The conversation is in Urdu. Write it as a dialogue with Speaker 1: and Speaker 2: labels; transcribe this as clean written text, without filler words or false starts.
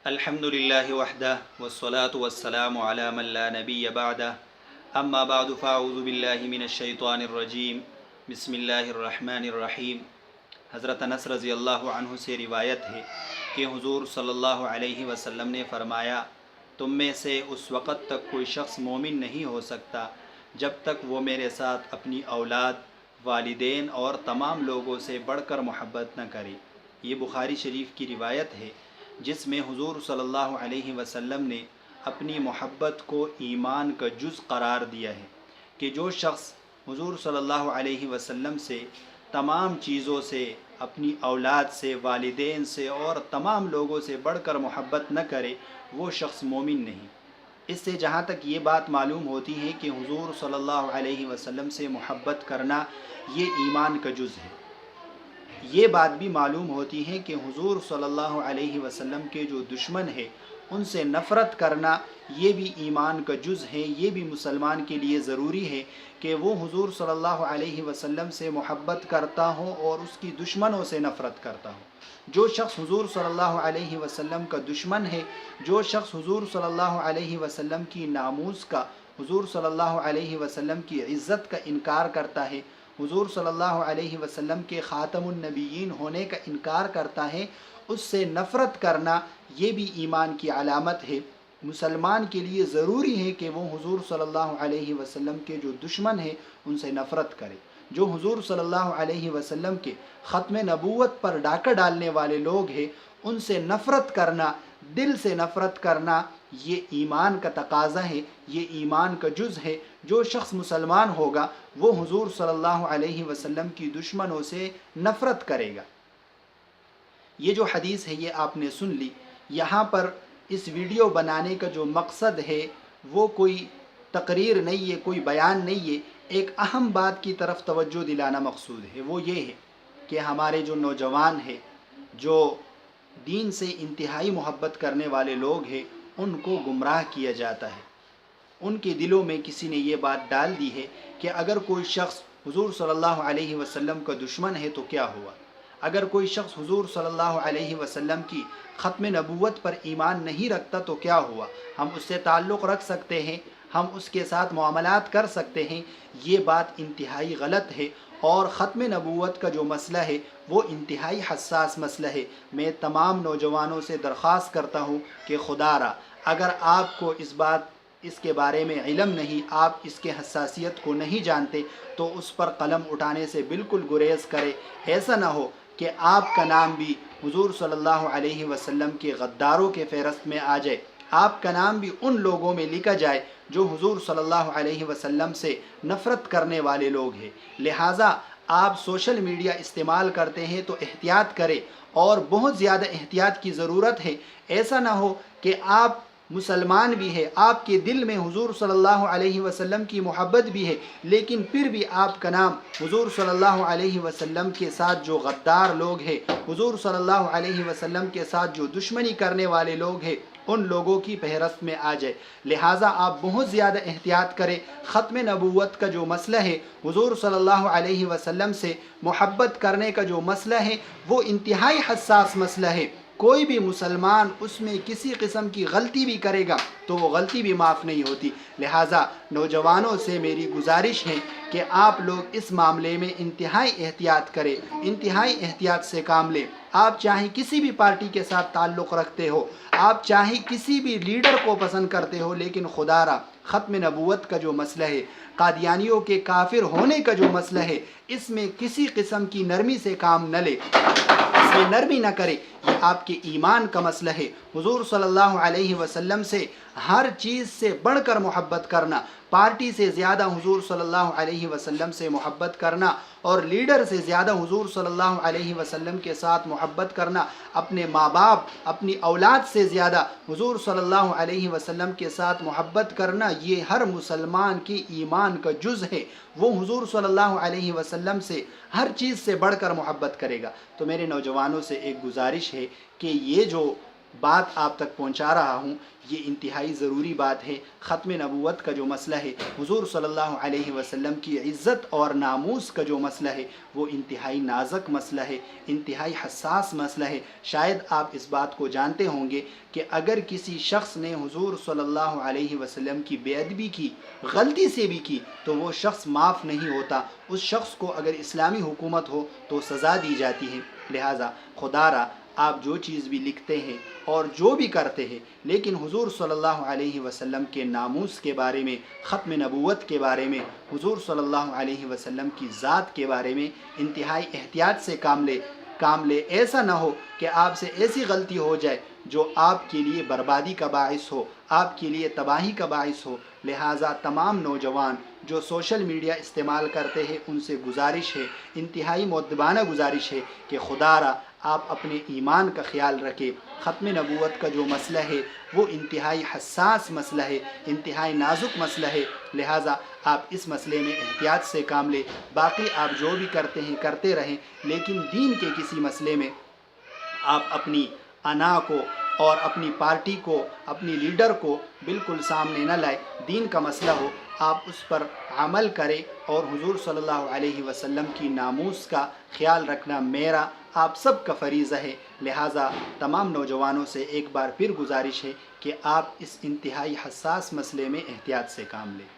Speaker 1: الحمد للہ وحدہ والصلاة والسلام علی من لا نبی بعدہ اما بعد فاعوذ باللہ من الشیطان الرجیم بسم اللہ الرحمن الرحیم۔ حضرت انس رضی اللہ عنہ سے روایت ہے کہ حضور صلی اللہ علیہ وسلم نے فرمایا، تم میں سے اس وقت تک کوئی شخص مومن نہیں ہو سکتا جب تک وہ میرے ساتھ اپنی اولاد، والدین اور تمام لوگوں سے بڑھ کر محبت نہ کرے۔ یہ بخاری شریف کی روایت ہے جس میں حضور صلی اللہ علیہ وسلم نے اپنی محبت کو ایمان کا جز قرار دیا ہے کہ جو شخص حضور صلی اللہ علیہ وسلم سے تمام چیزوں سے، اپنی اولاد سے، والدین سے اور تمام لوگوں سے بڑھ کر محبت نہ کرے، وہ شخص مومن نہیں۔ اس سے جہاں تک یہ بات معلوم ہوتی ہے کہ حضور صلی اللہ علیہ وسلم سے محبت کرنا یہ ایمان کا جز ہے، یہ بات بھی معلوم ہوتی ہے کہ حضور صلی اللہ علیہ وسلم کے جو دشمن ہیں ان سے نفرت کرنا یہ بھی ایمان کا جز ہے۔ یہ بھی مسلمان کے لیے ضروری ہے کہ وہ حضور صلی اللہ علیہ وسلم سے محبت کرتا ہو اور اس کی دشمنوں سے نفرت کرتا ہو۔ جو شخص حضور صلی اللہ علیہ وسلم کا دشمن ہے، جو شخص حضور صلی اللہ علیہ وسلم کی ناموس کا، حضور صلی اللہ علیہ وسلم کی عزت کا انکار کرتا ہے، حضور صلی اللہ علیہ وسلم کے خاتم النبیین ہونے کا انکار کرتا ہے، اس سے نفرت کرنا یہ بھی ایمان کی علامت ہے۔ مسلمان کے لیے ضروری ہے کہ وہ حضور صلی اللہ علیہ وسلم کے جو دشمن ہیں ان سے نفرت کرے۔ جو حضور صلی اللہ علیہ وسلم کے ختم نبوت پر ڈاکہ ڈالنے والے لوگ ہیں ان سے نفرت کرنا، دل سے نفرت کرنا، یہ ایمان کا تقاضا ہے، یہ ایمان کا جز ہے۔ جو شخص مسلمان ہوگا وہ حضور صلی اللہ علیہ وسلم کی دشمنوں سے نفرت کرے گا۔ یہ جو حدیث ہے یہ آپ نے سن لی۔ یہاں پر اس ویڈیو بنانے کا جو مقصد ہے وہ کوئی تقریر نہیں ہے، کوئی بیان نہیں ہے، ایک اہم بات کی طرف توجہ دلانا مقصود ہے۔ وہ یہ ہے کہ ہمارے جو نوجوان ہیں، جو دین سے انتہائی محبت کرنے والے لوگ ہیں، ان کو گمراہ کیا جاتا ہے۔ ان کے دلوں میں کسی نے یہ بات ڈال دی ہے کہ اگر کوئی شخص حضور صلی اللہ علیہ وسلم کا دشمن ہے تو کیا ہوا؟ اگر کوئی شخص حضور صلی اللہ علیہ وسلم کی ختم نبوت پر ایمان نہیں رکھتا تو کیا ہوا؟ ہم اس سے تعلق رکھ سکتے ہیں، ہم اس کے ساتھ معاملات کر سکتے ہیں۔ یہ بات انتہائی غلط ہے، اور ختم نبوت کا جو مسئلہ ہے وہ انتہائی حساس مسئلہ ہے۔ میں تمام نوجوانوں سے درخواست کرتا ہوں کہ خدا را اگر آپ کو اس کے بارے میں علم نہیں، آپ اس کے حساسیت کو نہیں جانتے تو اس پر قلم اٹھانے سے بالکل گریز کرے۔ ایسا نہ ہو کہ آپ کا نام بھی حضور صلی اللہ علیہ وسلم کے غداروں کے فہرست میں آ جائے، آپ کا نام بھی ان لوگوں میں لکھا جائے جو حضور صلی اللہ علیہ وسلم سے نفرت کرنے والے لوگ ہیں۔ لہٰذا آپ سوشل میڈیا استعمال کرتے ہیں تو احتیاط کریں، اور بہت زیادہ احتیاط کی ضرورت ہے۔ ایسا نہ ہو کہ آپ مسلمان بھی ہے، آپ کے دل میں حضور صلی اللہ علیہ وسلم کی محبت بھی ہے، لیکن پھر بھی آپ کا نام حضور صلی اللہ علیہ وسلم کے ساتھ جو غدار لوگ ہیں، حضور صلی اللہ علیہ وسلم کے ساتھ جو دشمنی کرنے والے لوگ ہیں، ان لوگوں کی فہرست میں آ جائے۔ لہٰذا آپ بہت زیادہ احتیاط کریں۔ ختم نبوت کا جو مسئلہ ہے، حضور صلی اللہ علیہ وسلم سے محبت کرنے کا جو مسئلہ ہے، وہ انتہائی حساس مسئلہ ہے۔ کوئی بھی مسلمان اس میں کسی قسم کی غلطی بھی کرے گا تو وہ غلطی بھی معاف نہیں ہوتی۔ لہٰذا نوجوانوں سے میری گزارش ہے کہ آپ لوگ اس معاملے میں انتہائی احتیاط کریں، انتہائی احتیاط سے کام لیں۔ آپ چاہے کسی بھی پارٹی کے ساتھ تعلق رکھتے ہو، آپ چاہے کسی بھی لیڈر کو پسند کرتے ہو، لیکن خدا را ختم نبوت کا جو مسئلہ ہے، قادیانیوں کے کافر ہونے کا جو مسئلہ ہے، اس میں کسی قسم کی نرمی سے کام نہ لے، اس میں نرمی نہ کرے۔ یہ آپ کے ایمان کا مسئلہ ہے۔ حضور صلی اللہ علیہ وسلم سے ہر چیز سے بڑھ کر محبت کرنا، پارٹی سے زیادہ حضور صلی اللہ علیہ وسلم سے محبت کرنا، اور لیڈر سے زیادہ حضور صلی اللہ علیہ وسلم کے ساتھ محبت کرنا، اپنے ماں باپ، اپنی اولاد سے زیادہ حضور صلی اللہ علیہ وسلم کے ساتھ محبت کرنا، یہ ہر مسلمان کی ایمان کا جز ہے۔ وہ حضور صلی اللہ علیہ وسلم سے ہر چیز سے بڑھ کر محبت کرے گا۔ تو میرے نوجوانوں سے ایک گزارش ہے کہ یہ جو
Speaker 2: بات آپ تک پہنچا رہا ہوں، یہ انتہائی ضروری بات ہے۔ ختم نبوت کا جو مسئلہ ہے، حضور صلی اللہ علیہ وسلم کی عزت اور ناموس کا جو مسئلہ ہے، وہ انتہائی نازک مسئلہ ہے، انتہائی حساس مسئلہ ہے۔ شاید آپ اس بات کو جانتے ہوں گے کہ اگر کسی شخص نے حضور صلی اللہ علیہ وسلم کی بے ادبی کی، غلطی سے بھی کی، تو وہ شخص معاف نہیں ہوتا۔ اس شخص کو اگر اسلامی حکومت ہو تو سزا دی جاتی ہے۔ لہٰذا خدا را آپ جو چیز بھی لکھتے ہیں اور جو بھی کرتے ہیں، لیکن حضور صلی اللہ علیہ وسلم کے ناموس کے بارے میں، ختم نبوت کے بارے میں، حضور صلی اللہ علیہ وسلم کی ذات کے بارے میں انتہائی احتیاط سے کام لے۔ ایسا نہ ہو کہ آپ سے ایسی غلطی ہو جائے جو آپ کے لیے بربادی کا باعث ہو، آپ کے لیے تباہی کا باعث ہو۔ لہٰذا تمام نوجوان جو سوشل میڈیا استعمال کرتے ہیں ان سے گزارش ہے، انتہائی مؤدبانہ گزارش ہے کہ خدا را آپ اپنے ایمان کا خیال رکھیں۔ ختم نبوت کا جو مسئلہ ہے وہ انتہائی حساس مسئلہ ہے، انتہائی نازک مسئلہ ہے۔ لہٰذا آپ اس مسئلے میں احتیاط سے کام لیں۔ باقی آپ جو بھی کرتے ہیں کرتے رہیں، لیکن دین کے کسی مسئلے میں آپ اپنی انا کو اور اپنی پارٹی کو، اپنی لیڈر کو بالکل سامنے نہ لائے۔ دین کا مسئلہ ہو، آپ اس پر عمل کریں، اور حضور صلی اللہ علیہ وسلم کی ناموس کا خیال رکھنا میرا آپ سب کا فریضہ ہے۔ لہٰذا تمام نوجوانوں سے ایک بار پھر گزارش ہے کہ آپ اس انتہائی حساس مسئلے میں احتیاط سے کام لیں۔